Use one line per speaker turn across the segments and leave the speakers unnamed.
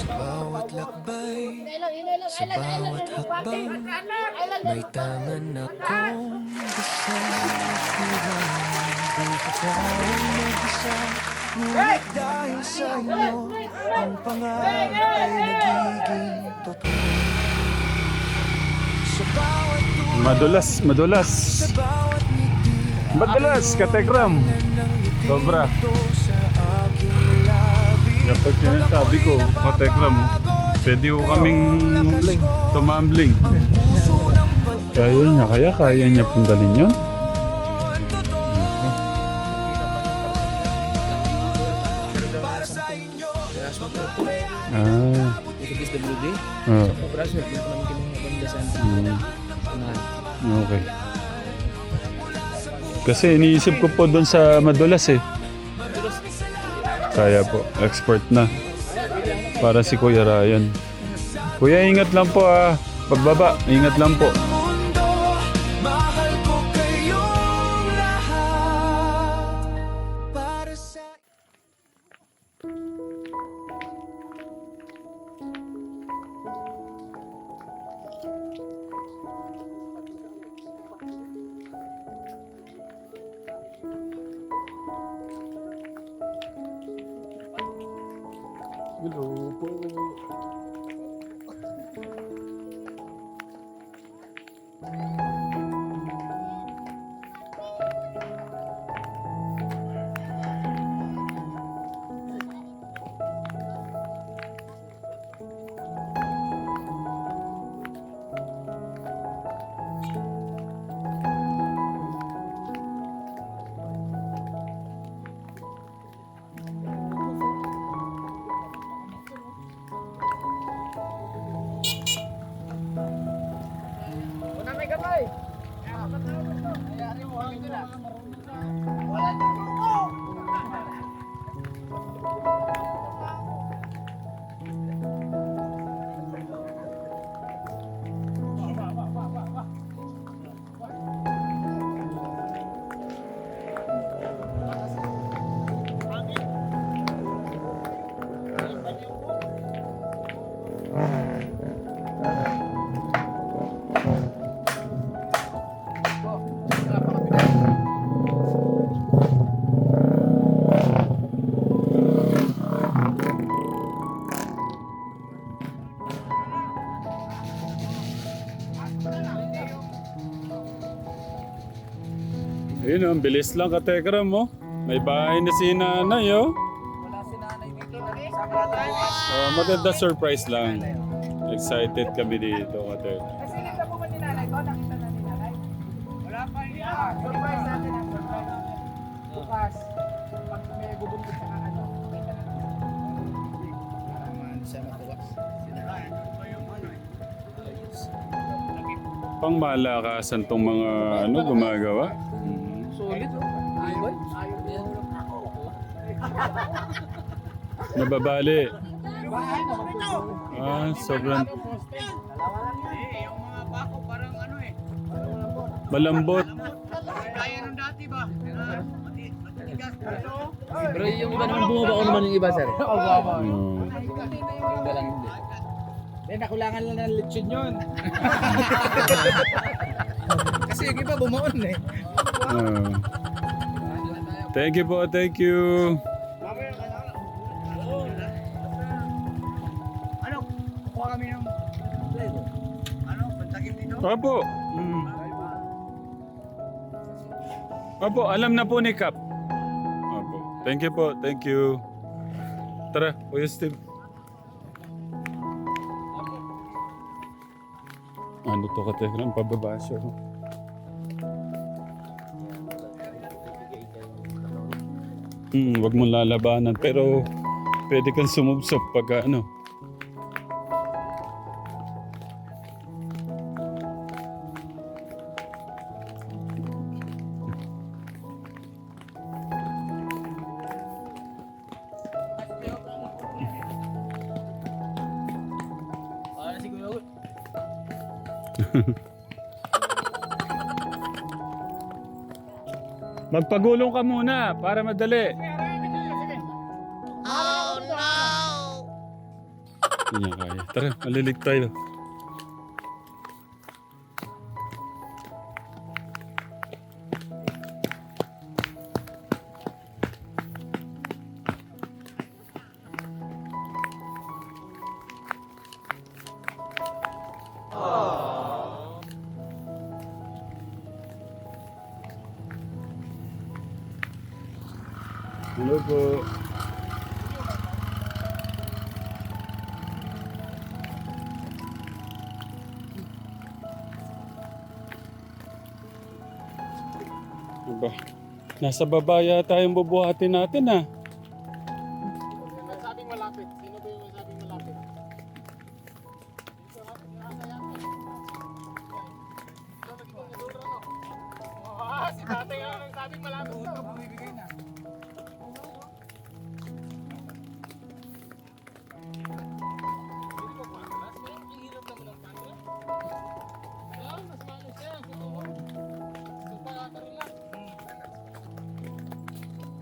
Bawat lakbay, sa bawat hakbang, may tangan akong kasama. Ang pagkain mag-isa, ngunit dahil sa inyo, ang pangarap ay nagiging totoo. Sa bawat tuwa,
Madulas, madulas.
sa bawat ngiti,
Madulas, kategram. Sobra.
sa aking labi.
Kapag sinasabi ko, kategram, pwede ko kaming tumambling. Kaya niya pundalin yun. Ah.
SWD.
Ah.
Operasyon, hindi ko naman kinahanglan
Okay. Kasi iniisip ko po doon sa madulas eh. Kaya po, expert na. Para si Kuya Ryan. Kuya, ingat lang po ah. Pagbaba, ingat lang po.
Mundo, mahal ko kayong lahat. Para sa
Hello po. Ayun, ang bilis lang katekram mo. May bahay na si nanay, oh.
Wala si nanay dito. Sa
Maganda surprise lang. Excited kami dito, katekram.
Kasi nakita po ba ni nanay ko? Nakita na ni nanay? Wala pa niya. Surprise natin ang surprise. Bukas, pag may bubunod sa ano, kita na natin. Para man siya matuwa.
Pang malakasan tong mga ano gumagawa.
Solid, oh. Ayun.
Nababali. Sobrang
Yung mga bako parang ano eh.
malambot.
Kaya nung dati ba? Matigas.
Pero yung iba naman bumaba ko naman yung iba, sir.
Mm.
Yung iba lang hindi.
Nakulangan lang ng lechon yun. Kasi yung iba bumaon eh.
Ah. Thank you po, thank you.
Ano? Kuha kami ng ano? Pantagin dito?
Opo. Mm. Opo, alam na po ni Kap. Opo. Thank you po, thank you. Tara, Kuya Steve. Ano to katekram? Pababa siya. Wag mong lalabanan. Pero pwede kang sumubsop pag ano. Magpagulong ka muna para madali. Hindi niya kaya. Tara, malilig tayo. Hello po. Diba? Nasa baba yata yung bubuhatin natin ah.
Masabing malapit. Sino ba yung masabing malapit? Si tatay ang sabing malapit. Ito, bumibigay na.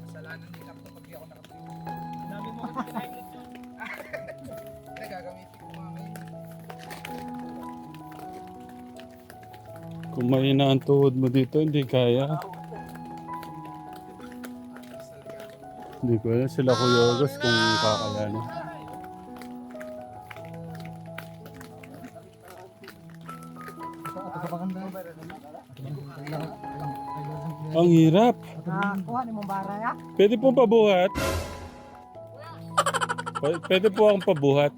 Kasalanan ni Kapto pag di ako nakapili. Sinabi mo kasi kinahin nito. Nagagamitin ko mga kayo.
Kung mahina ang tuhod mo dito, hindi kaya. Hindi ko alam sila Kuya August kung kakayanin. Ang hirap.
Nakakuha ni mong bara ya?
Pwede po pabuhat? Pwede po akong pabuhat.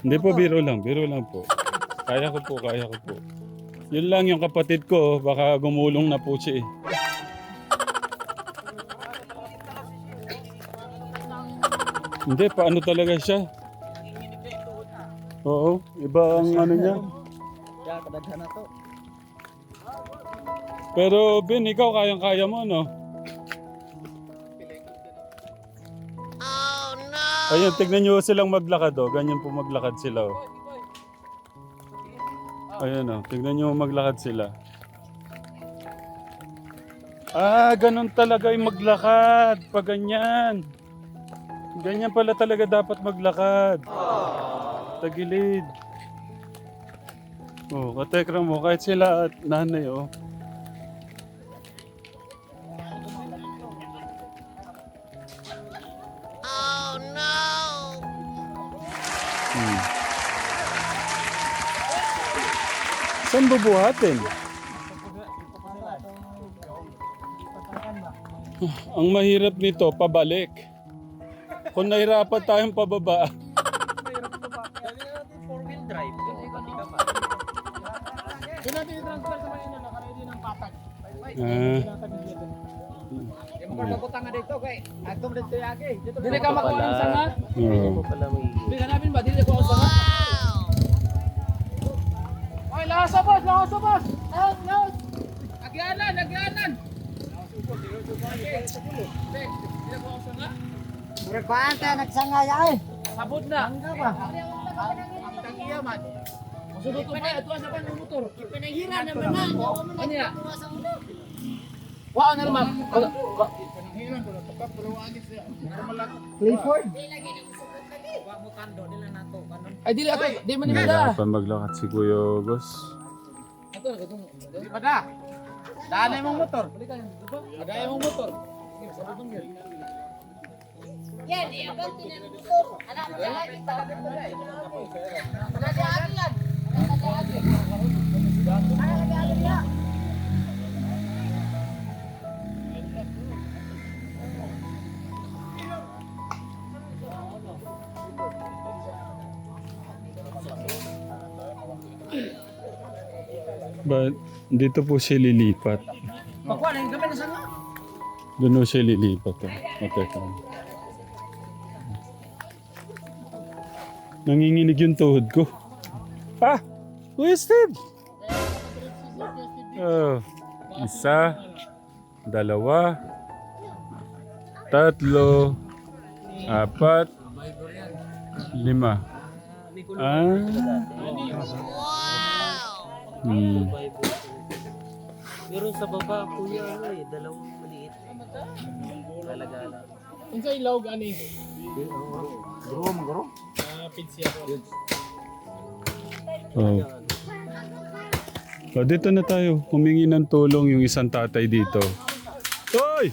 Hindi po, biro lang po. Kaya ko po. Yun lang yung kapatid ko, baka gumulong na po siya eh. Hindi, paano talaga siya? Oo, iba ang ano niya.
Kaya kadaghan na to.
Pero Ben, ikaw kayang-kaya mo, no? Ayun, tignan nyo silang maglakad, oh. Ganyan po maglakad sila, oh. Ayun, oh. Tignan nyo maglakad sila. Ah, ganun talaga yung maglakad. Pag ganyan. Ganyan pala talaga dapat maglakad. Tagilid. Oh, katekra mo. Kahit sila at nanay, oh. Saan bubuhatin? Ang mahirap nito, pabalik. Kung nahirapan tayong pababa.
Four-wheel drive.
Doon natin i-transfer sa mga nakaready ng patag. Yung mga pagkutang nga dito, kay. Atom dito yagi. Dili ka makuha ng sanga?
Oh.
Dili ka namin ba? Dili ko ang sanga? Oy, lakas boss! Lakas! Agyanan!
Berapaan ka nagsangay ay?
Sabot na. Hangga ba? Ang tagiya man. Masudot ko pa, ito sa pan ng motor.
Pinahira naman na.
Ano ya? Wow na naman.
Clifford?
Ay dili ako, di man nila.
Nahirapan maglakad si Kuya August.
Di pa da. Daan mong motor. Agay mong motor. Sabot mo.
Yan, abang tinanong. Anak mo lang kita. Nag-aaral yan. Nag-aaral yan.
But dito po siya lilipat.
Pakuha na yung gabi na sanga.
Doon po siya lilipat. Oh. Mateka. Nanginginig yung tuhod ko. Ah! Kuya Steve! Oh, isa, dalawa, tatlo, 4, 5. Ah. Hmm.
Pero sa baba, kuya, ano eh, dalawang maliit. Talaga lang.
Yung sa ilog, ano eh?
Oh. So, dito na tayo. Humingi ng tulong yung isang tatay dito. Hoy!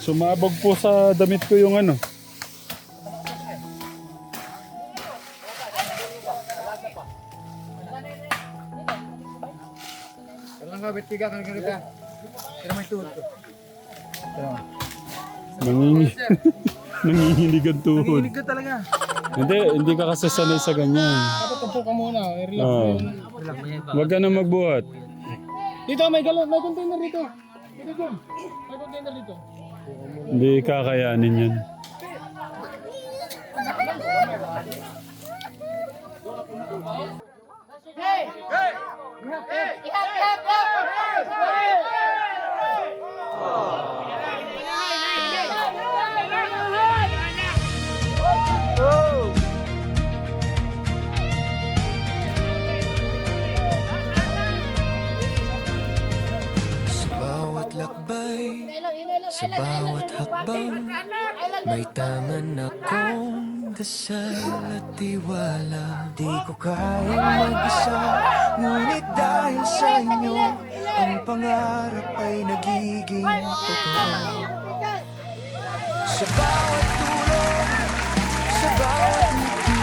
Sumabog po sa damit ko yung ano.
Walang kabit tiga kan kita. Pero may tuhod ko.
Nanginginig ang tuhod.
Nanginig ka talaga.
Hindi ka kasi sanay sa ganyan.
Dapat upo ka muna. Relax
Oo. Huwag ka na magbuhat.
Dito, may container dito. Dito, John. May container dito.
Hindi kakayanin yan.
Sa bawat lakbay, sa bawat hakbang, may tangan akong dasal at tiwala. Di ko kaya mag-isa, ngunit dahil sa inyo, ang pangarap ay nagiging totoo. Sa bawat tulong, sa bawat ngiti,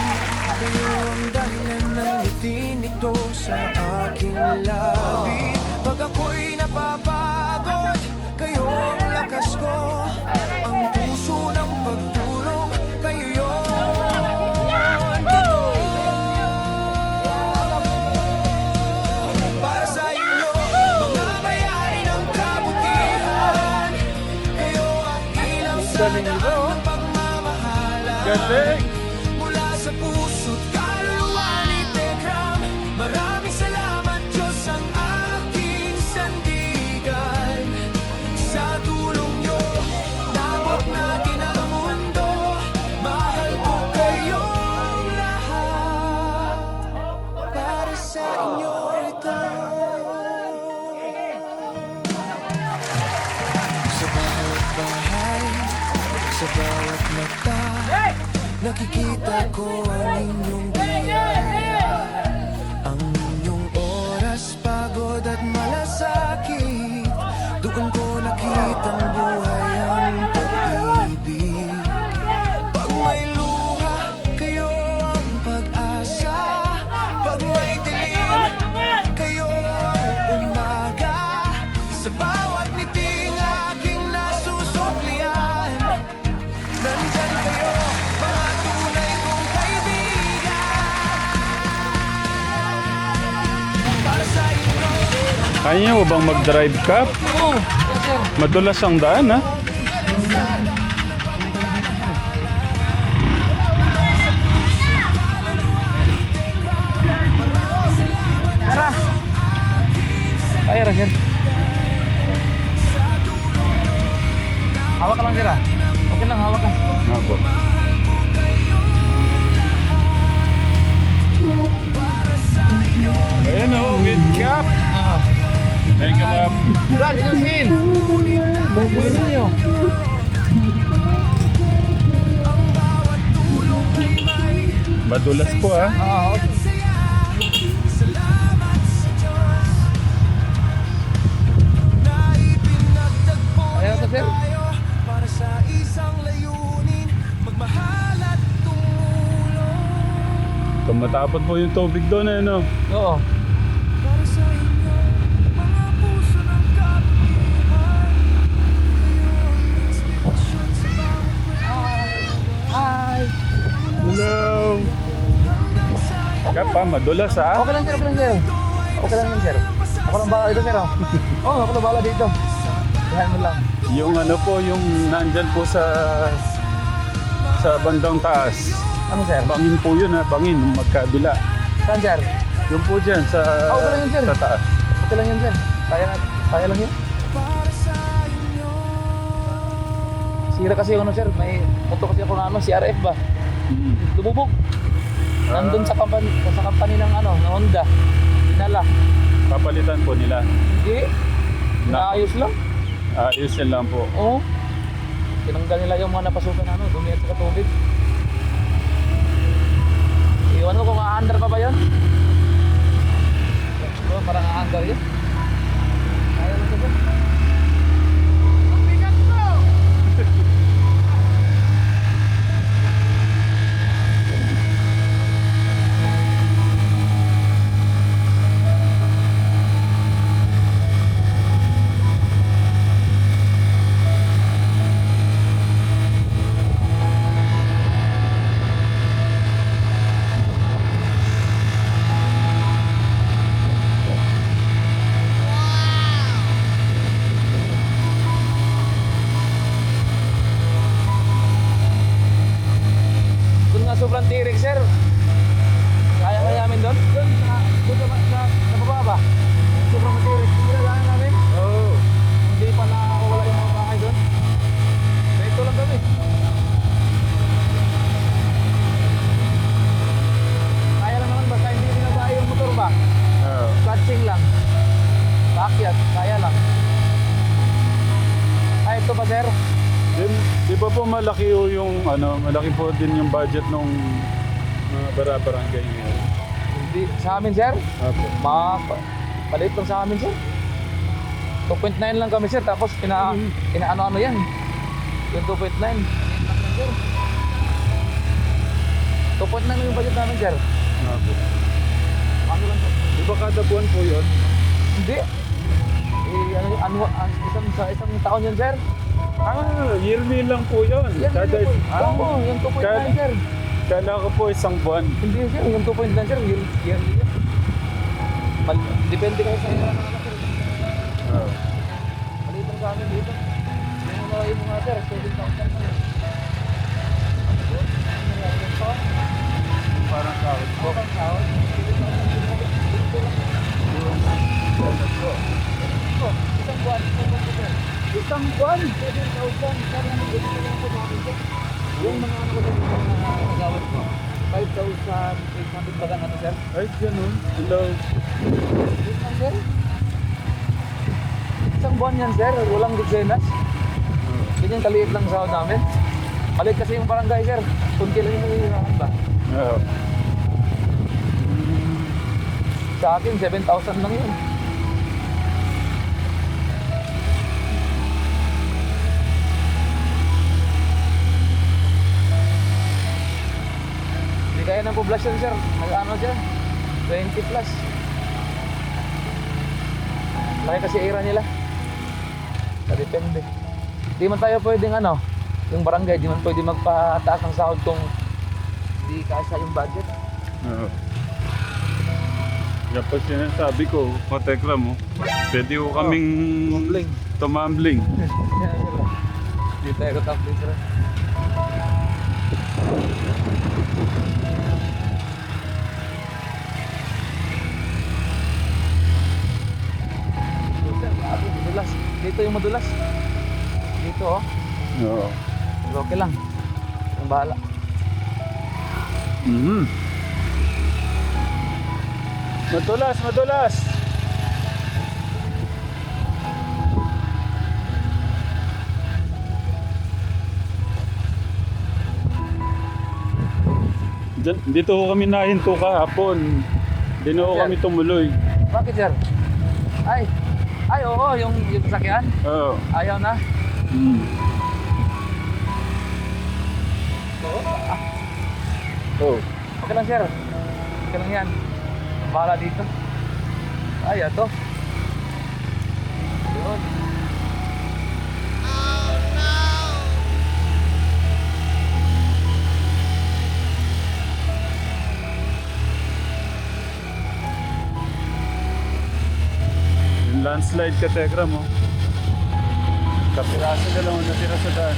kayo ang dahilan ng ngiti nito sa aking labi. Pag ako'y napapagod, kayo ang lakas ko, ang puso ng pagtulong, kayo yun. Para sa inyo, mga bayani ng kabutihan, kayo ang ilang sa daan ng pagmamahalan. Mula sa puso't kaluluwa ni Tekram, maraming salamat Diyos ang aking sandigan. Sa tulong nyo, nabot natin ang mundo, mahal ko kayong lahat. Para sa inyo ito. Sa bawat bahay, sa bawat mata, nakikita ko ang inyong biyaya. Ang inyong oras, pagod at malasakit, doon ko nakitang buhay ang pag-ibig. Pag may luha, kayo ang pag-asa. Pag may dilim, kayo ang umaga. Sa bawat niting aking nasusuklian, nandyan kayo, mga tunay kong kaibigan. Para sa inyo,
Kaya mo bang mag-drive ka?
Oo.
Madulas ang daan, ha?
Tara. Kaya ra, sir. Hawak ka lang, sir. Okay lang, hawak ka.
Ako. Ayan o, with cap. Thank you, ma'am.
Brad, ilusin. Bumbuin ninyo.
Madulas po, ha?
Oo. Ayaw to, sir.
para sa isang layunin, magmahal at tumulong.
Tumatapot po yung tubig doon, eh, no?
Oo.
Para sa inyo, mga puso ng kabutihan, kayo ang inspirasyon sa bawat
Hi.
Hello! Kap, ha? Madulas, ha?
Okay lang, sir. Okay lang, sir. Okay lang yun, sir. Ako lang bala dito, sir. Oo, ako lang bala dito. Kaya mo lang.
Yung ano po, yung nandyan po sa bandang taas.
Ano, sir?
Bangin po yun, ha? Bangin, magkabila.
Saan, sir?
Yung po dyan sa,
Okay lang yun, sir.
sa taas.
Okay lang yan, sir. Kaya lang yun.
para sa inyo.
Sira kasi yung ano, sir. May moto kasi ako na ano, CRF ba?
Mm.
Lumubog. Nandun sa company ng ano, ng Honda. Dinala.
Papalitan po nila.
Hindi. Naayos lang.
Ayusin lang po.
Oo. Tinanggal nila yung mga napasukan na ano, dumi at saka tubig. Iwan ko kung aandar pa ba yun? Oh, parang aandar yun. Ayaw lang siya. Ang bigat mo! Doon nga sobrang tirik, sir. Kaya namin doon? Doon sa baba ba? Sobrang tirik. Pinagana namin.
Oo.
Hindi pa nakakawala yung mga bahay doon. Ito lang kami. Kaya lang naman basta hindi binabae yung motor ba?
Oo.
Clutching lang. Paakyat, kaya lang. Ay, ito ba, sir?
Di ba po malaki yung ano, malaki po din yung budget nung mga barangay ngayon?
Hindi. Sa amin, sir?
Opo.
Palit lang sa amin, sir. 2.9 lang kami, sir. Tapos ano yan. Yung 2.9. 2.9 lang yung budget namin, sir.
Opo.
Ano lang, sir?
Di ba kada buwan po yun?
Hindi. Isang taon yun, sir.
Yearly lang po yun.
Yan,
Kada,
Oo, yung 2.9, sir.
Kala ko po isang buwan.
Hindi, sir. Yung 2.9, sir. Yearly yun. Depende kasi sa ira ng anak, sir.
Oo.
Maliit lang sa amin dito. Yung mga, sir, 7,000 na.
Parang sahod po.
Ang sahod. 7,000. Isang buwan. Isang buwan? 7,000. Sabi namin, ganito lang po sa akin, sir. Yung mga ano ko dito, mga nagawad ko. 5,800 bagang ano, sir?
Ay, ganun. Hello.
Isang, sir? Isang buwan yan, sir. Walang diksenas. Ganyan kaliit lang sahod namin. Maliit kasi yung barangay, sir. Kunti lang yung nangihirapan ba?
Oo.
Sa akin, 7,000 lang yun. Hindi kaya ng poblasyon, sir. Nag-ano dyan? 20 plus. Laki kasi era nila. Depende. Di man tayo pwedeng ano, yung barangay, di man pwede magpataas ng sahod kung di kasya yung budget.
Oo. Kapag sinasabi ko, katekra mo, pwede ko kaming
Tumbling.
tumambling.
Di tayo tumbling, sir. Madulas. Dito yung madulas. Dito, oh.
Oo.
Okay lang. Yung bahala.
Mhm. Madulas, madulas. Dito ko kami nahinto kahapon. Hindi na ho kami tumuloy.
Bakit, sir? Ay, oo, yung sasakyan.
Oo.
Ayaw na.
Mm.
Oo.
Oh.
Okay lang, sir. Okay lang yan. Bahala dito. Ay, ito. Yun.
Yung landslide ka, Tegra mo. Kapiraso na lang ang natira sa daan.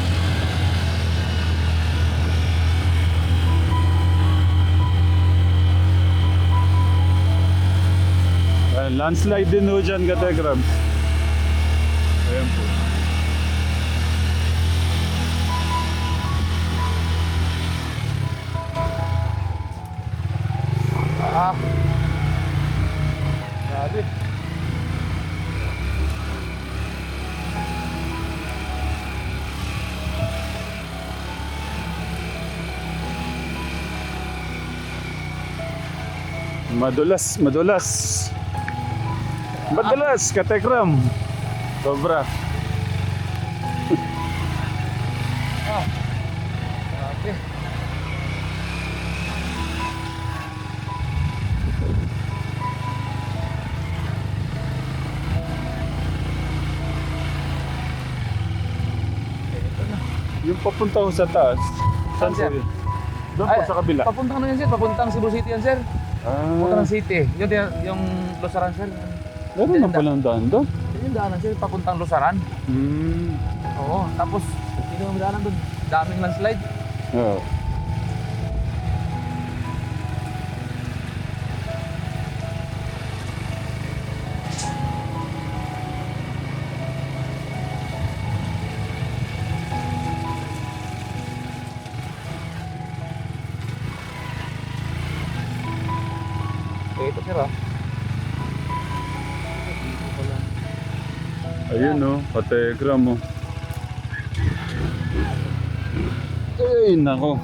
Landslide din ho dyan, Kategram. Ayan po.
Grabe.
Madulas, madulas. Madulas, Katekram. Sobra.
Grabe.
Yung papunta ko sa taas. Saan po
Sir?
yun? Doon po
Ay,
sa kabila.
Papuntang ano yan sir? Papuntang Cebu City yan sir. Papuntang
Ah,
City. Yung Lusaran sir.
meron na palang daan doon.
Yun yung daanan sir, papuntang Lusaran.
Hmm.
Oo, tapos yun yung daanan doon. Daming landslide.
Oo.
Ito sir ah.
Ayun o, Katekram o. Ay, nako.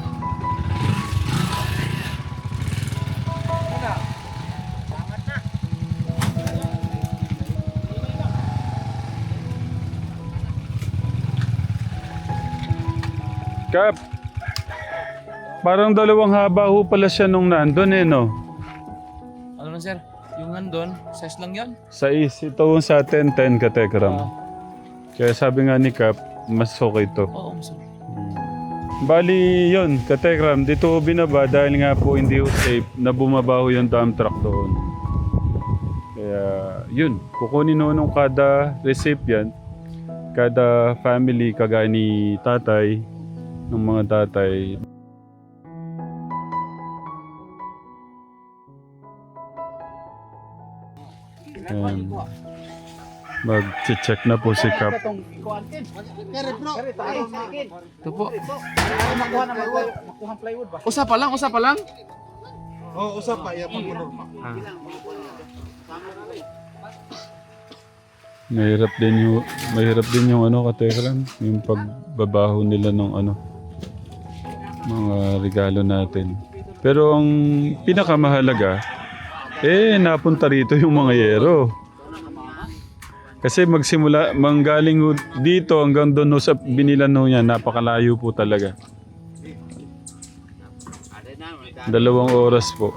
Kap, parang dalawang haba ho pala siya nung nandun eh, no?
Ano na sir? Yung nandun, size lang yan.
Sa ito sa 10-10 Katekram. Kaya sabi nga ni Kap, mas okay to.
Oo, sir.
Bali yun, Katekram, dito ho binaba dahil nga po hindi ho safe na bumaba ho yung dump truck doon. Kaya yun, kukunin ho nung kada recipient, kada family kagaya ni tatay, ng mga tatay. Ayan. Mag-check na po si Kap.
Ito po. Usa pa lang, usa pa lang.
Oo, usap pa. Iya, pang-norma.
Mahirap din yung ano, Katekram, yung pagbabaho nila ng ano, mga regalo natin. Pero ang pinakamahalaga, napunta rito yung mga yero. Kasi manggaling ho dito hanggang doon ho sa binilan ho niya, napakalayo po talaga. 2 oras po.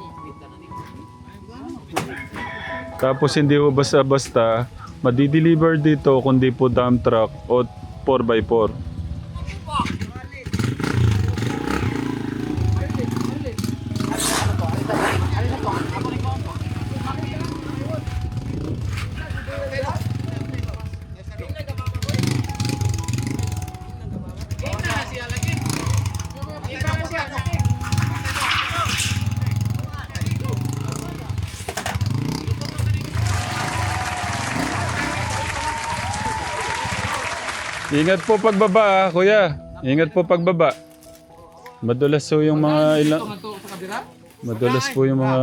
Tapos hindi po basta-basta madideliver dito kundi po dump truck o 4x4. Ingat po pagbaba, kuya. Ingat po pagbaba. Madulas po yung mga madulas po yung mga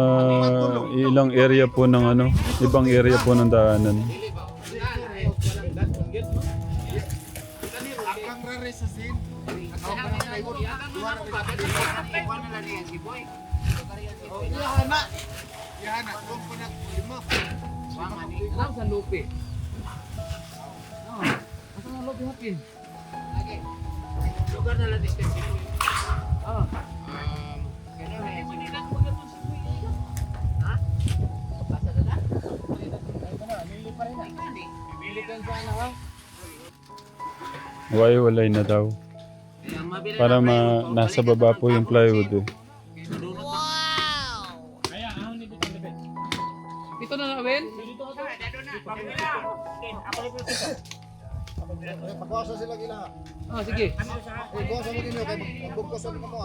ilang area po ng ano, ibang area po ng daanan.
Alam sa lupi. Asa na lupi hapin?
Lugar na lang distance.
Walay na daw. Para nasa baba po yung plywood eh.
Ito na nawin?
Pagkasa sila gila.
Ah, sige.
Pagkasa mo din yun. Pagkasa mo mo.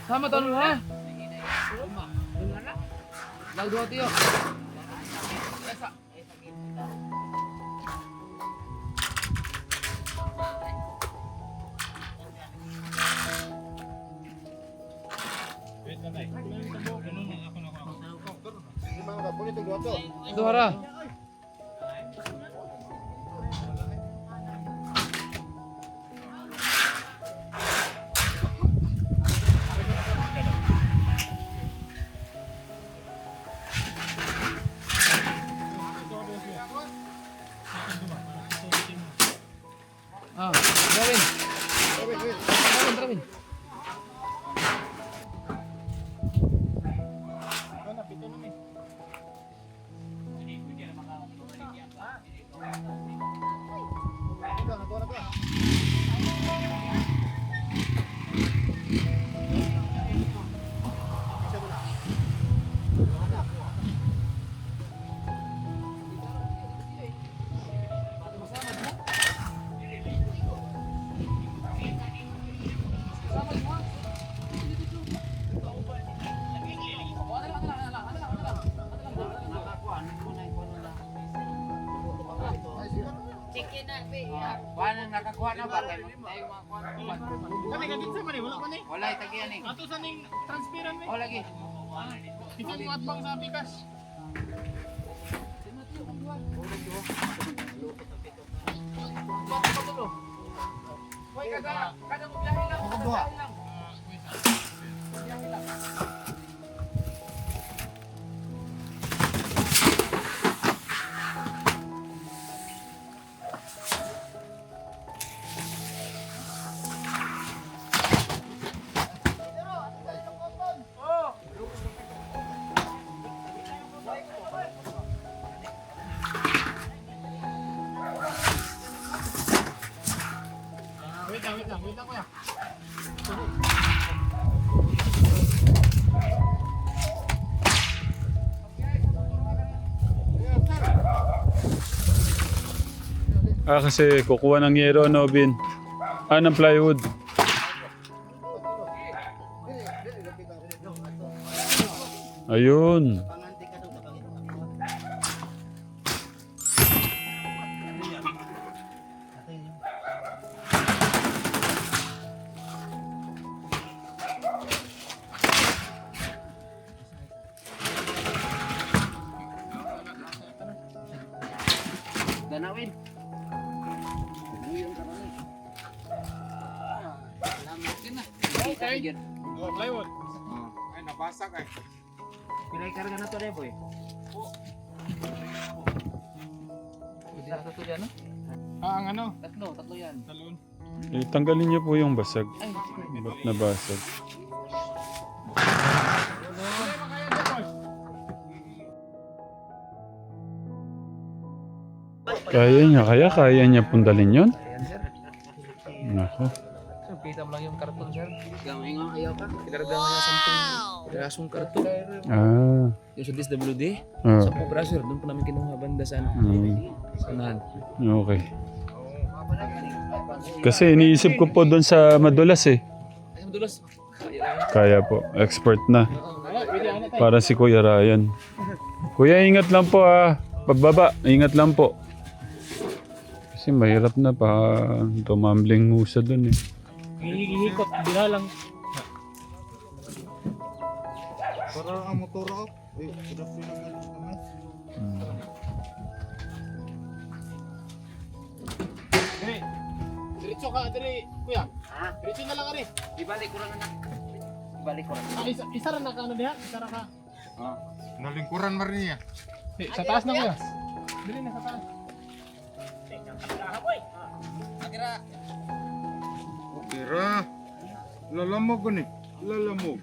Sama tahun ha? Lag dua tiyo. Duhara. Gawin. Gawin.
Chicken na, be.
Wala nakakuha na ba? Tayo mga kuha.
Kami kagit sa mani, wala mani.
Wala itagian ni.
Ato sa ning transparent ni.
Oh lagi.
Kita mo atbang sa bigas.
Hoy kada mo biyahe lang. Biyahe lang. Biyahe lang.
Wait lang kuya.
Kasi kukuha ng yero, no, Bin? Ng plywood. Ayun.
Danawin.
Okay. Plywood.
Ay nabasag ay. Pilay karga na to re boy. Isa to yan no?
Ang ano?
Tatlo yan.
Talon.
Tanggalin niyo po yung basag.
Ay,
Ba't nabasag? Kaya niya pundalin yun? Nako.
so kita mo lang yung karton sir. Gamay nga ayaw ka. Ikarga mo na 10 pirasong karton. Yung sa DSWD.
Ah.
10 piraso doon po namin kinuha banda sa sanahan.
Okay. Kasi iniisip ko po doon sa Madulas eh.
Ay madulas.
Kaya po, expert na. Para si Kuya Ryan. Kuya, ingat lang po ah. Pagbaba, ingat lang po. Kasi mahirap na pa tumambling ho siya doon eh.
Hihikot, binalang. Para ang motor ako. Sudah pinagaling naman. Dire. Diretso ka, dire, kuya.
Ha?
Diretso na lang ari.
Ibalik ko na. Ibalik ko na.
Isa ra na ka ano diha? Isa ra ka.
Ah.
Nalingkuran mar niya. Sa taas na kuya. Dili na sa taas. Tira. Lalamog ko ni. Lalamog.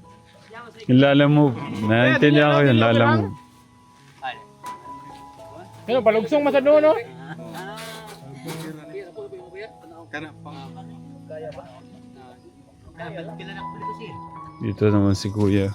Yung lalamove. Naintindihan ko yun, lalamove.
Pero palugsong masad no?
Dito naman si Kuya.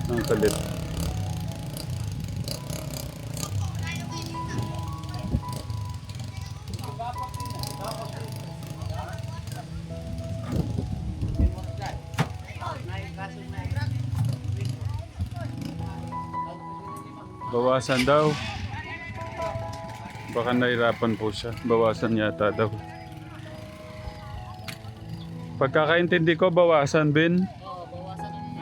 Ang kalit. Bawasan daw. Baka nahirapan po siya. Bawasan yata daw. Pagkakaintindi ko, bawasan, Ben.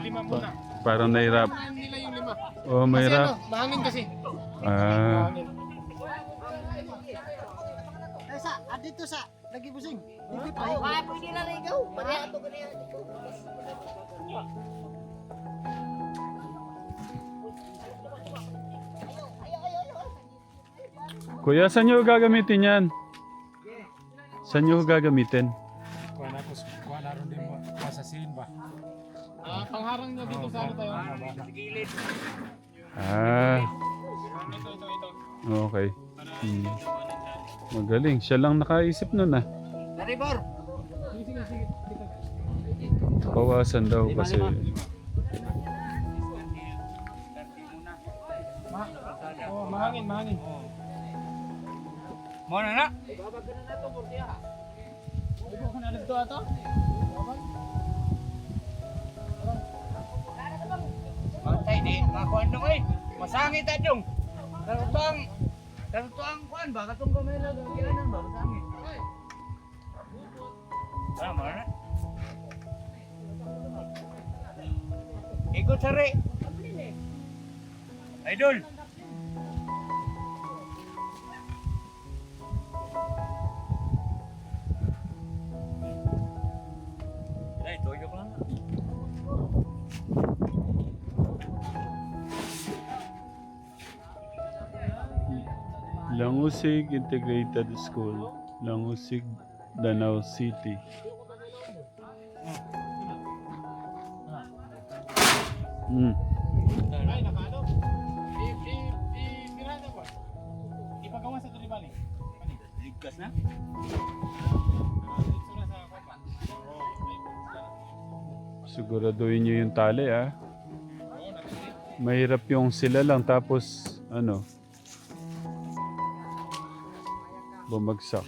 Lima muna.
Parang nahirap.
Ano nila yung 5?
Oh,
Kasi
mahirap.
mahangin kasi.
Ah,
Mahangin.
Sa, dito sa, lagi busing. Hindi pa.
Wala pwede na ligaw. Pareha to ganyan.
Kuya, saan nyo gagamitin yan? Saan nyo gagamitin?
Kuha na rin din mo. Masasin ba? Pangharang niya dito sa ano tayo?
Ah, okay. Hmm. Magaling. Siya lang nakaisip nun ah.
Naribor.
Sige, sige.
Bawasan daw kasi...
Oh, mahangin, mahangin.
Muna na.
Ibu ka na dito ato?
Matay di, makuan dong eh. Masangit adong. Karutuang kuan ba? Katong gamela dong kianan ba? Masangit. Tama na. Ikot sari. Idol. Ay, toyo ko lang.
Langusig Integrated School. Langusig, Danau City. Hmm.
Ay, nakaano? Miranda ba? Ipagawa sa Tulibali.
Ligkas na?
Dito na sa Papa.
Siguraduhin nyo yung tali ah. Mahirap yung sila lang tapos ano bumagsak.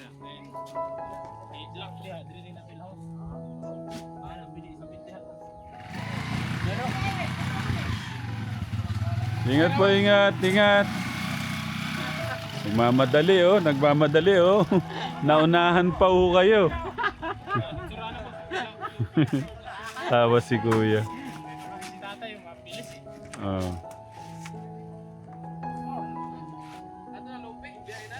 Ingat po, ingat, ingat. Nagmamadali oh, nagmamadali oh. Naunahan pa ho kayo. Tawa si Kuya.
Si tatay yung mabilis eh.
Oh.
Ato na lupi, biyahe na.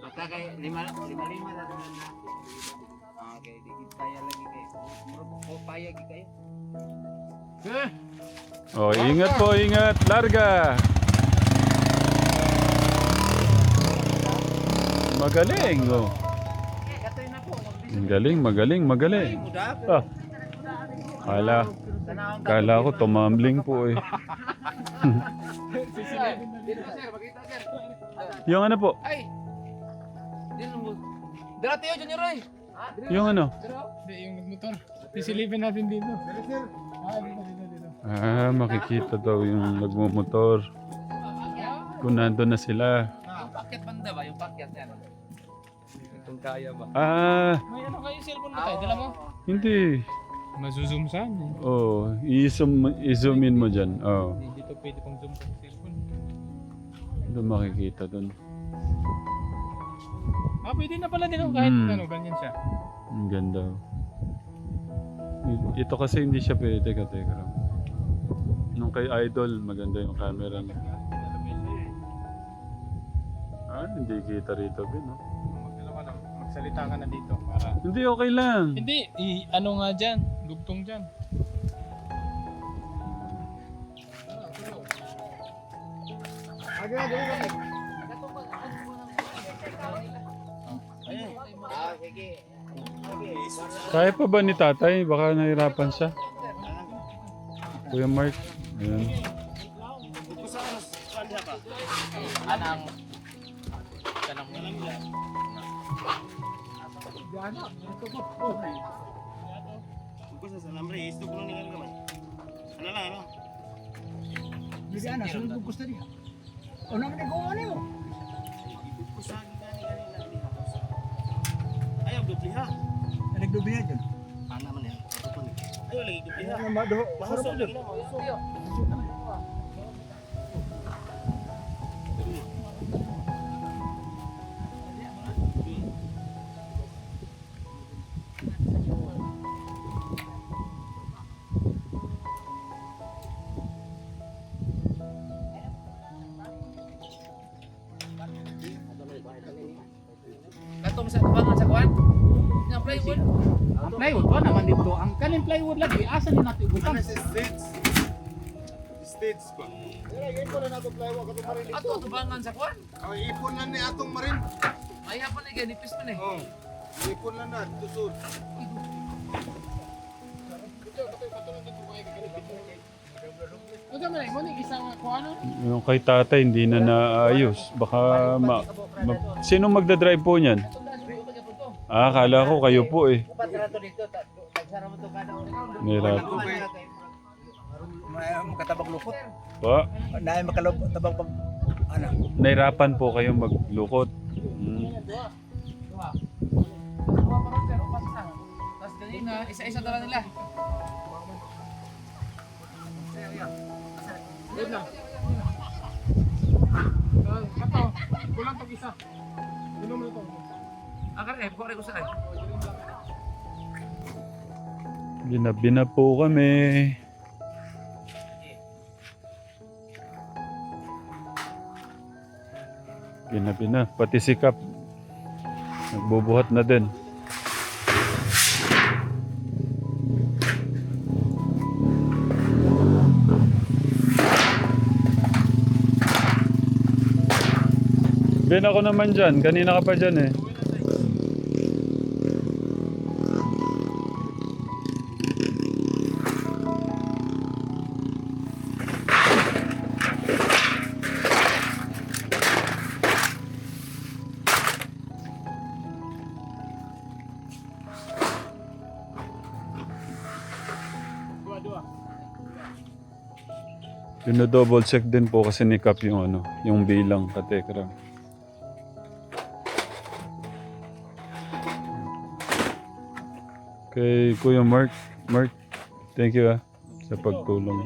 Basta kay lima na na. Okay, dikit tayo lagi kay. Muro payag kayo.
Oh, ingat po, ingat. Larga. Magaling oh.
Katoy na po.
Magaling, magaling, magaling. Ah. Kala ko tumambling po eh.
Sir, makita sir.
Yung ano po?
Ay. Dito mo. Dala tayo dyan Roy.
Yung ano?
Hindi, yung motor. Sisilipin natin dito. Sir. Dito.
Ah, makikita daw yung nagmumotor. Kung nandun na sila.
Yung packet banda ba? Yung packet yan. Itong kaya ba?
Ah,
May ano kayo cellphone mo tayo? Dala mo?
hindi.
Mazoom saan?
Oh, i-zoom in mo dyan. Oh,
Hindi dito pwede pang zoom sa cellphone.
doon makikita doon.
Pwede na pala din kahit ano, ganyan siya.
Ang ganda. Ito kasi hindi siya pwede ka, teka lang. Nung kay Idol, maganda yung camera niya. Ah, hindi kita rito, Ben, no?
Salita ka na dito para...
Hindi, okay lang.
Hindi, ano nga dyan? Lugtong dyan.
Kaya pa ba ni tatay? Baka nahirapan siya. Kuya Mark. Ayan.
Anang.
Jadi anak sunod gusto niya. O naman ay kung ano mo.
Ayaw dupliha.
Nagdubiha dyan.
Ana man yan. Ayaw lagi dupliha.
Ano mado?
Mahusog lagi na.
Katong sa tubangan sa kuan. Yang plywood.
Ang plywood ko naman dito. Ang kanin plywood lagi. Asa ni natin butang?
States pa.
Ato tubangan sa kuan.
Oh, ipon lang ni atong marin.
Ay hapon ay ganipis man eh.
Oh. Ipon lang na tusod.
Ano man mo ning isang kuano?
Yung kay tatay hindi na naayos. Baka sino magdadrive po niyan? Ah, akala ko kayo po eh. Nahirap.
Makatabag lukot.
Pa,
Naay makatabag pag ana.
nahirapan po kayo maglukot.
Tapos ganina, isa-isa dala nila.
Wait lang. Kato, kulang pag isa. Inom mo ito.
Kare, buka ko sa ay.
Ginabi na po kami. Ginabi na. Pati si Kap. Nagbubuhat na din. Ben, ako naman dyan. Kanina ka pa dyan eh. Double check din po kasi ni Kap yung ano, yung bilang katekra. Kay Kuya Mark, thank you sa pagtulong.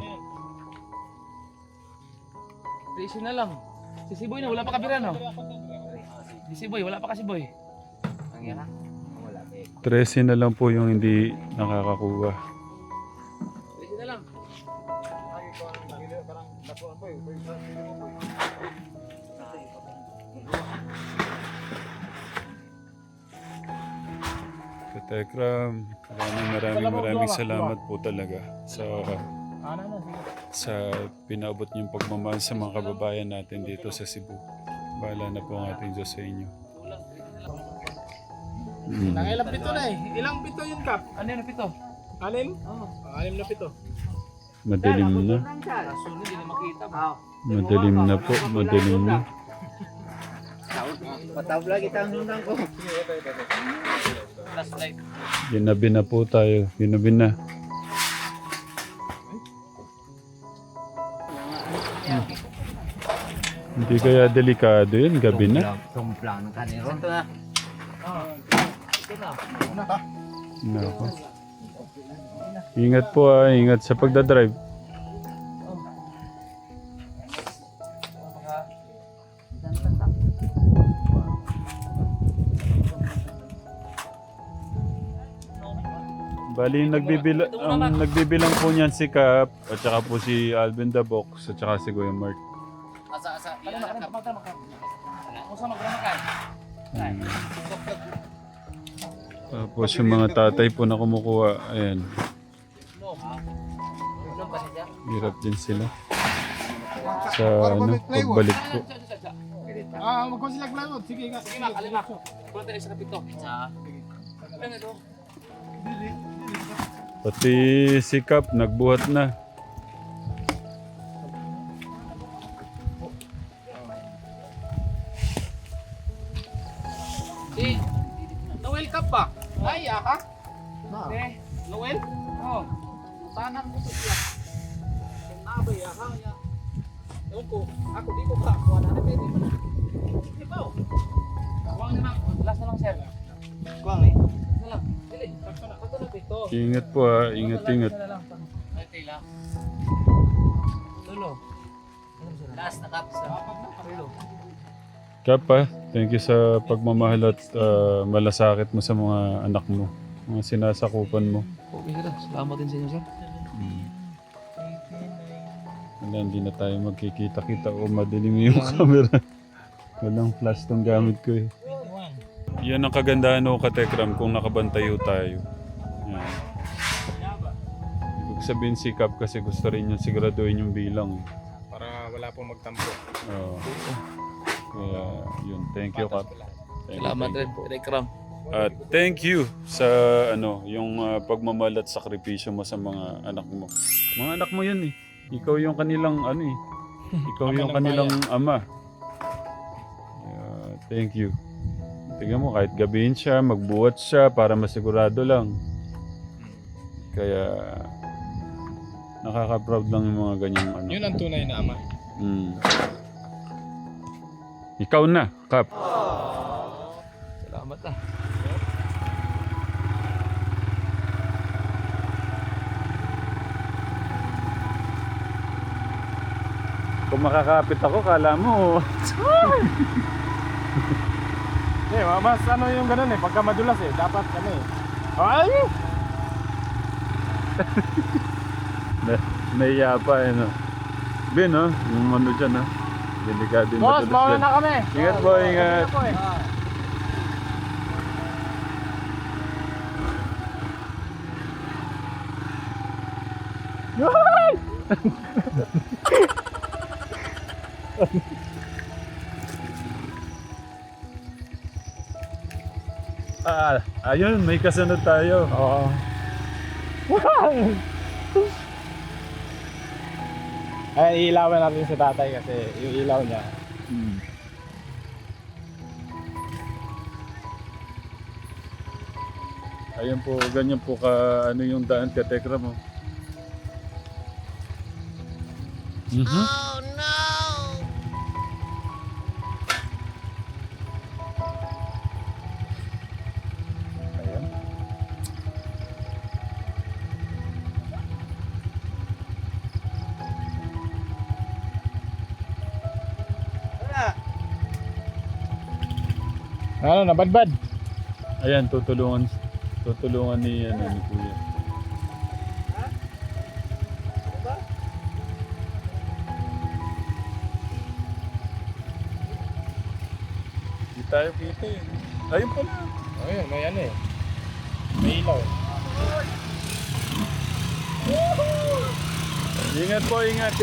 Prison na lang. Si Siboy na, wala pa kabira no? Si Siboy, wala pa kasi boy. Ang yan ha?
13 na lang po yung hindi nakakakuha.
Prison na lang.
Katekram, maraming salamat po talaga sa pinaabot niyong pagmamahal sa mga kababayan natin dito sa Cebu. Bahala na po ang ating Diyos sa inyo.
Ilang pito na eh. Ilang pito yung Kap?
Ano yan, pito?
6? Oo. 6 na pito.
Madilim na.
Kaso hindi na makita mo.
Madilim na po, madilim na.
Patabla kita ang nunang ko.
Flashlight.
Ginabi na po tayo, ginabi na. Hindi kaya delikado yun, gabi na.
Tumplang kaniro.
Ito na.
Nako. Ingat po ingat sa pagdadrive. Bali, nagbibilang po niyan si Kap, at saka po si Alvin the Box, at saka si Kuya Mark.
Asa. Iya, magkano. Ano sa magkano ka?
Tapos yung mga tatay po na kumukuha, ayan. Hirap din sila. Sa ano, pagbalik po.
Magkong sila plywood. Sige nga.
Sige mak, alimak. Kulang tayo sa kapito. Ano ito?
Pati si Kap, nagbuhat na.
Si Noel Cup ba? Ay, ka? Noel? Oo. Tanang ko sa siya. Kung nabay, ka? Ewan ko, ako di ko ba? Kuha na pwede mo na. Di ba? Kuwang na lang. Last na lang, sir.
Kuwang eh.
Last na lang. Dili. Pagka na pito.
Ingat po ingat.
Ay, tila. Tulo. Last na kap sa tulo.
Kap thank you sa pagmamahal at malasakit mo sa mga anak mo. Mga sinasakupan mo.
Okay, sir. Salamat din sa inyo, sir.
Wala, hindi na tayo magkikita-kita o madilim yung camera. Walang flash tong gamit ko eh. Yan ang kagandahan o Katekram kung nakabantayo tayo. Yan. Ibig sabihin si Kap kasi gusto rin niya siguraduhin yung bilang.
Para wala pong magtampo.
Oo. Kaya yun, thank you Kap.
Salamat rin, Rekram.
At thank you sa yung pagmamahal at sakripisyo mo sa mga anak mo. Mga anak mo yan eh. Ikaw yung kanilang ikaw yung kanilang ama. Thank you. Tingnan mo, kahit gabihin siya, magbuhat siya para masigurado lang. Kaya nakaka-proud lang yung mga ganyang anak.
Yun ang tunay na ama.
Ikaw na, Kap.
Salamat
Kung makakapit ako, kala mo.
Hindi, mas yung ganun eh. Pagka madulas eh. Dapat Ay!
Naiya pa no. Ben, no? Yung dyan, no? Delikado yung
Boss,
madalas
mauna
dyan.
na kami.
Ingat po, ingat. Ayun, may kasunod tayo.
Oo. Ay, ilawan natin sa tatay kasi yung ilaw niya.
Ayan po, ganyan po yung daan ka, Tekra mo.
Oh no!
Ayan.
Ano, nabadbad?
Ayan, tutulungan ni Kuya. Di tayo kita eh. Ayun pala.
Ayun, may may ilaw.
Ingat po, ingat.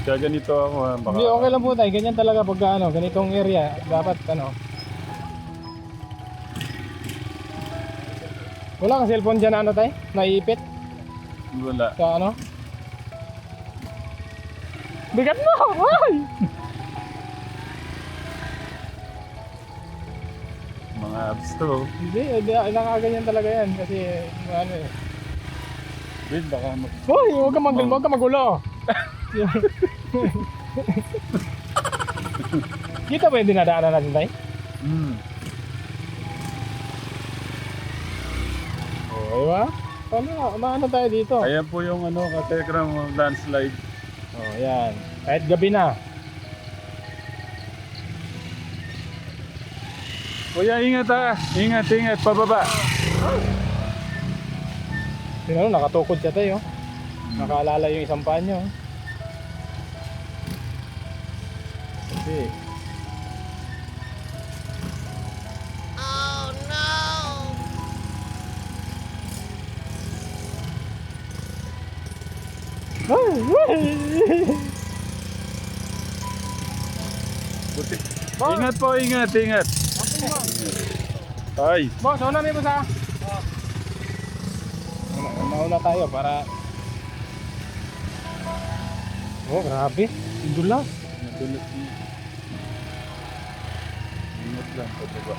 Kaya ganito ako baka...
Hindi, okay lang po tayo. Ganyan talaga pagka ganitong area. Dapat Wala kang cellphone dyan tayo? Naiipit?
Wala.
Sa Bigat mo! Ay!
Mga abs to.
Hindi, nakaganyan talaga yan. Kasi
Ben, baka
Hoy, huwag ka magulo. Kita ba yung dinadaanan natin tayo? Oh, diba? Maano tayo dito?
Ayan po yung Katekram landslide.
Oh, yan. Kahit gabi na.
Kuya, ingat Ingat, pababa.
Tingnan mo, nakatukod siya tayo. Nakaalala yung isang paa nyo. Kasi
Ingat po, ingat, ingat. Ay,
boss, una may basa. Mauna tayo para... Oh, grabe. Indula.
nadulas niya. Ingat lang, pababa.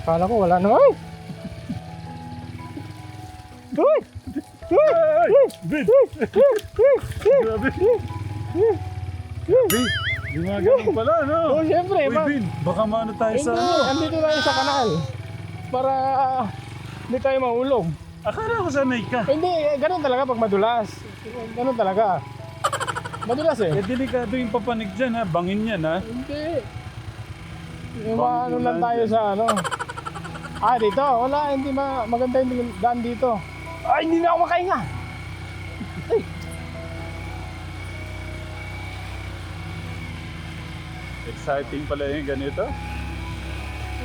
Kala ko wala na. Ay! Ay!
Grabe. Grabe. Gumagano pala, no?
Oh, syempre.
Uy, Bin, baka maano tayo sa...
Andito tayo sa kanal. Para hindi tayo mahulog.
Akala ko sanay ka.
Hindi, ganun talaga pag madulas. Ganun talaga. Madulas eh.
Eh, delikado yung papanig dyan, ha? Bangin yan, ha?
Hindi. Yung ano lang tayo sa ano. Ah, dito. Wala, hindi maganda yung daan dito. Ay, hindi na ako makahinga.
Exciting pala yung ganito.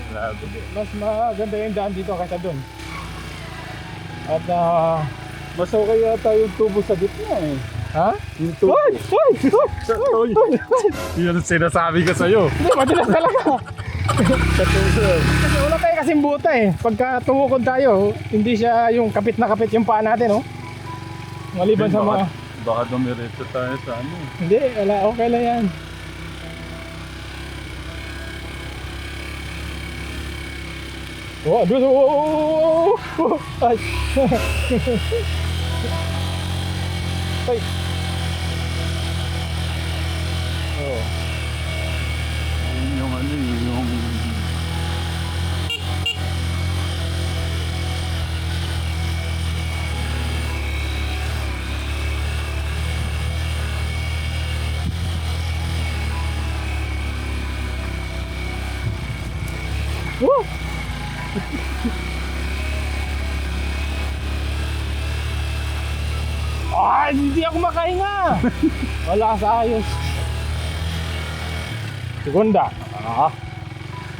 Grabe.
Mas maganda yung daan dito kaysa doon. At
Mas okay yata yung tubo sa gitna, eh.
ha?
Yung tubo.
Ay!
Yan ang sinasabi ko sa'yo.
Hindi, madulas talaga. Kasi wala tayo kasing buta eh. Pagka tumukod tayo, hindi siya yung kapit na kapit yung paa natin, oh. Maliban sa mga...
Baka dumiretso tayo sa ano.
Hindi, wala. Okay lang yan. Oh, Diyos! Oh! Ay! Ay! Oh.
Yun yung ano, yung...
Oh! Ah, hindi ako makahinga. Wala sa ayos. Segunda. Ah.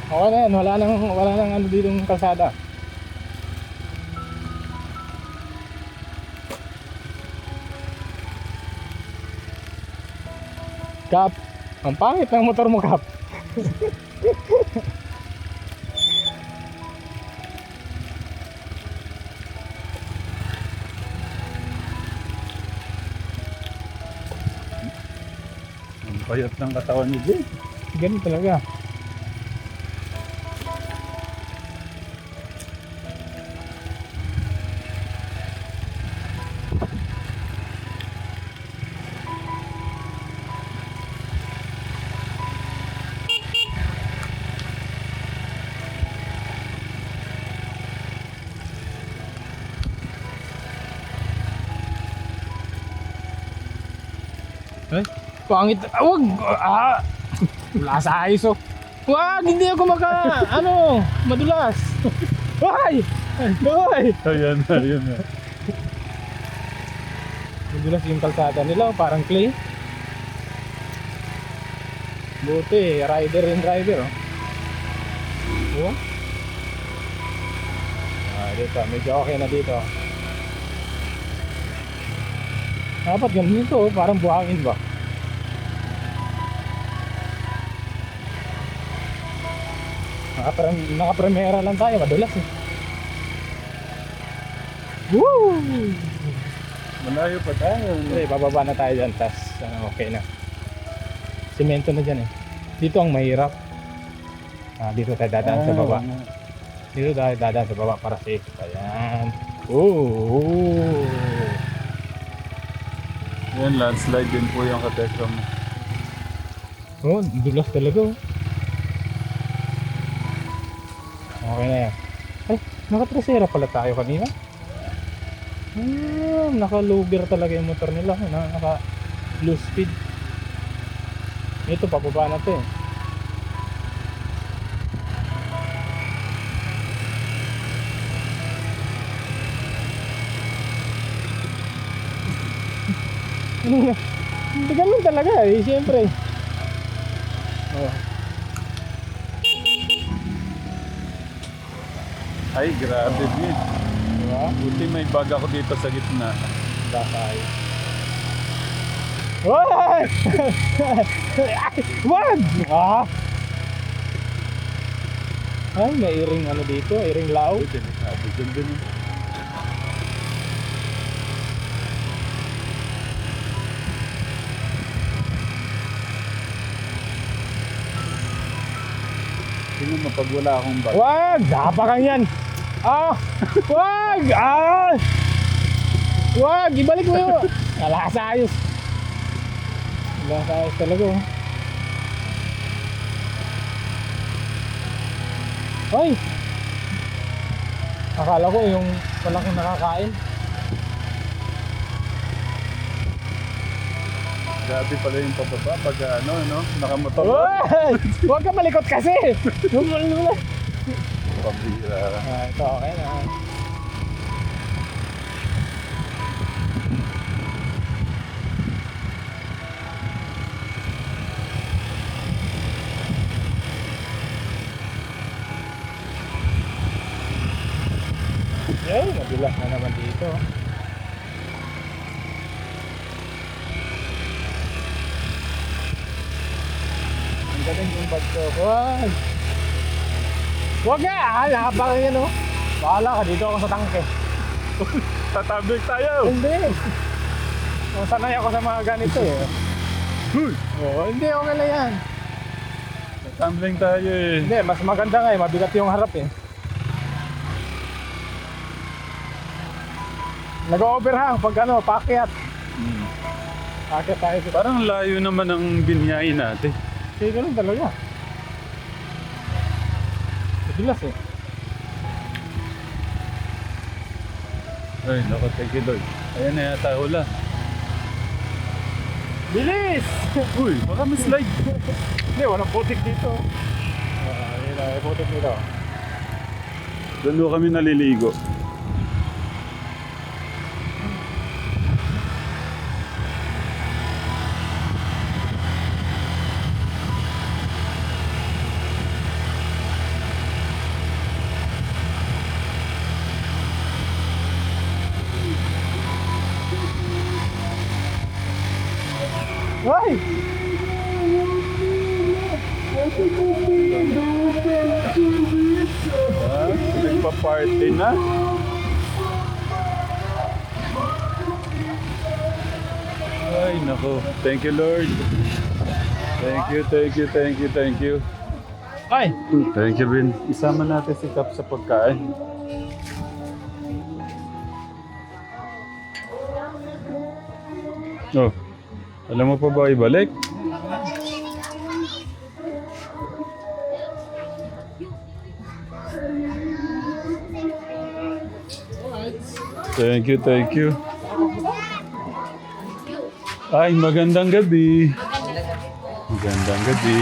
Okay na yan, wala nang ano dito ng kalsada. Kap, ang pangit ng motor mo, Kap.
Ang payat ng katawan ni Jay.
Ganun talaga. Ay, pangit. Wag! Ah! Wala sa ayos, oh. Wag! Hindi ako madulas. Ay! Ay!
Ayan na, yun na.
Madulas yung kalsada nila, parang clay. Buti, rider and driver, oh. Oh? Ah, dito, medyo okay na dito. Dapat ganun ito, oh, parang buhangin ba? Nakapremera lang tayo, madulas eh. Woo!
Malayo pa tayo.
Okay, bababa na tayo dyan, tas okay na. Semento na dyan eh. Dito ang mahirap. Dito tayo dadaan sa baba. Dito tayo dadaan sa baba para safe. Ayan. Ooh!
Yan, landslide din po yung katekram.
Oh, dulas talaga, oh. Okay na yan. Ay, nakatrasera pala tayo kanina. Naka-lower talaga yung motor nila. Naka-low speed. Ito, pababa na to eh. Hindi ganun talaga eh, siyempre. Oh.
Ay, grabe din.
Diba?
Buti may bag ako dito sa gitna.
Bakay. Wag! Wag! Ah! Ay, may iring ano dito, iring lao.
Delikado. Ganda nun. Tingnan mo pag wala akong bag.
Wag! Dapakan yan! Ah! Wag! Ah! Wag! Ibalik mo yun! Wala ka sa ayos. Wala ka sa ayos talaga oh. Ay! Akala ko yung malaking nakakain.
Grabe pala yung pababa pag nakamotor.
Wag! Huwag ka malikot kasi!
Pambira.
Ah, ito okay na. Yun, mabilas na naman dito. Ang galing yung bag ko. Wag! Wag nga! Nakabangan yan oh. Bahala ka, dito ako sa tangke.
Tatabik tayo!
Hindi! Sanay ako sa mga ganito eh. Oo, hindi, okay lang yan.
Tumbling tayo eh.
Hindi, mas maganda nga eh, mabigat yung harap eh. Nag-overhang pag ano, paakyat. Paakyat tayo dito.
Parang layo naman ang binyayin natin.
Kaya ganun talaga. Madilas eh.
Ay, naku, thank you Lord. Ayan na yata hula.
Bilis!
Uy, baka may slide.
Hindi, walang putik dito. Ayun na, may putik dito.
Doon doon kami naliligo.
Ay!
Ah, nagpa-party na. Ay, naku. Thank you, Lord. Thank you, thank you, thank you, thank you.
Ay!
Thank you, Vin. Isama natin si Kap sa pagkain. Oh, alam mo pa ba ibalik? Thank you, thank you. Ay, magandang gabi. Magandang gabi.